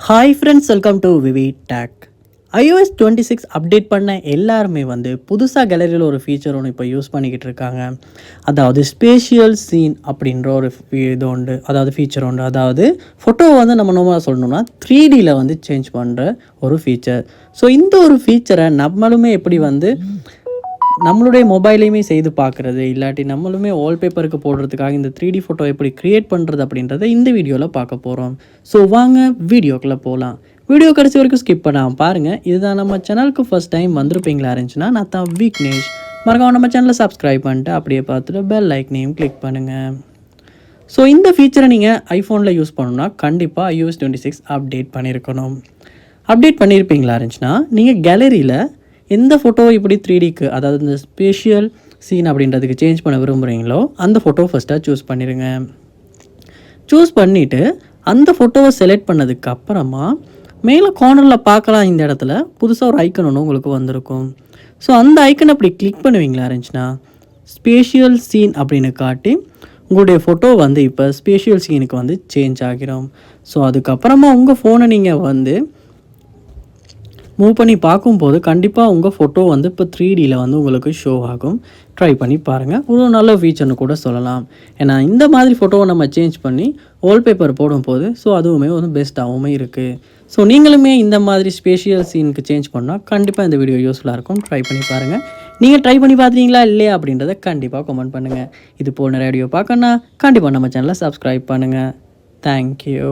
Hi friends, welcome to V V tech. iOS 26 update பண்ண எல்லாருமே புதுசாக கேலரியில் ஒரு ஃபீச்சர் ஒன்று இப்போ யூஸ் பண்ணிக்கிட்டு இருக்காங்க. அதாவது ஸ்பேஷியல் சீன் அப்படின்ற ஒரு இது உண்டு, அதாவது ஃபீச்சர் உண்டு. அதாவது ஃபோட்டோவை நம்ம நோமாக சொல்லணும்னா 3Dயில் சேஞ்ச் பண்ணுற ஒரு ஃபீச்சர். ஸோ இந்த ஒரு ஃபீச்சரை நம்மளுமே எப்படி நம்மளுடைய மொபைலையுமே செய்து பார்க்குறது, இல்லாட்டி நம்மளுமே வால்பேப்பருக்கு போடுறதுக்காக இந்த 3D ஃபோட்டோ எப்படி க்ரியேட் பண்ணுறது அப்படின்றத இந்த வீடியோவில் பார்க்க போகிறோம். ஸோ வாங்க வீடியோக்குள்ளே போகலாம். வீடியோ கடைசி வரைக்கும் ஸ்கிப் பண்ணாமல் பாருங்கள். இதுதான் நம்ம சேனலுக்கு ஃபஸ்ட் டைம் வந்திருப்பீங்களா இருந்துச்சுன்னா, நான் தான் விக்னேஷ். மறக்காம நம்ம சேனலை சப்ஸ்கிரைப் பண்ணிட்டு அப்படியே பார்த்துட்டு பெல் ஐக்கனையும் கிளிக் பண்ணுங்கள். ஸோ இந்த ஃபீச்சரை நீங்கள் ஐஃபோனில் யூஸ் பண்ணணும்னா கண்டிப்பாக iOS 26 அப்டேட் பண்ணியிருக்கணும். அப்டேட் பண்ணியிருப்பீங்களா இருந்துச்சுன்னா, நீங்கள் கேலரியில் எந்த ஃபோட்டோ இப்படி 3Dக்கு, அதாவது இந்த ஸ்பேஷியல் சீன் அப்படின்றதுக்கு சேஞ்ச் பண்ண விரும்புகிறீங்களோ அந்த ஃபோட்டோ ஃபஸ்ட்டாக சூஸ் பண்ணிடுங்க. சூஸ் பண்ணிவிட்டு அந்த ஃபோட்டோவை செலக்ட் பண்ணதுக்கு அப்புறமா மேலே கார்னரில் பார்க்கலாம், இந்த இடத்துல புதுசாக ஒரு ஐக்கன் ஒன்று உங்களுக்கு வந்திருக்கும். ஸோ அந்த ஐக்கன் அப்படி கிளிக் பண்ணுவீங்களா இருந்துச்சுன்னா ஸ்பேஷியல் சீன் அப்படின்னு காட்டி உங்களுடைய ஃபோட்டோ இப்போ ஸ்பேஷியல் சீனுக்கு சேஞ்ச் ஆகிரும். ஸோ அதுக்கப்புறமா உங்கள் ஃபோனை நீங்கள் மூவ் பண்ணி பார்க்கும்போது கண்டிப்பாக உங்கள் ஃபோட்டோ இப்போ 3Dயில் உங்களுக்கு ஷோ ஆகும். ட்ரை பண்ணி பாருங்கள். ஒரு நல்ல ஃபீச்சர்னு கூட சொல்லலாம். ஏன்னா இந்த மாதிரி ஃபோட்டோவை நம்ம சேஞ்ச் பண்ணி வால்பேப்பர் போடும்போது ஸோ அதுவுமே பெஸ்ட்டாகவும் இருக்குது. ஸோ நீங்களுமே இந்த மாதிரி ஸ்பேஷியல் சீனுக்கு சேஞ்ச் பண்ணால் கண்டிப்பாக இந்த வீடியோ யூஸ்ஃபுல்லாக இருக்கும். ட்ரை பண்ணி பாருங்கள். நீங்கள் ட்ரை பண்ணி பார்த்தீங்களா இல்லையா அப்படின்றத கண்டிப்பாக கமெண்ட் பண்ணுங்கள். இது போல் நிறைய வீடியோ பார்க்கணுன்னா கண்டிப்பாக நம்ம சேனலை சப்ஸ்கிரைப் பண்ணுங்கள். தேங்க்யூ.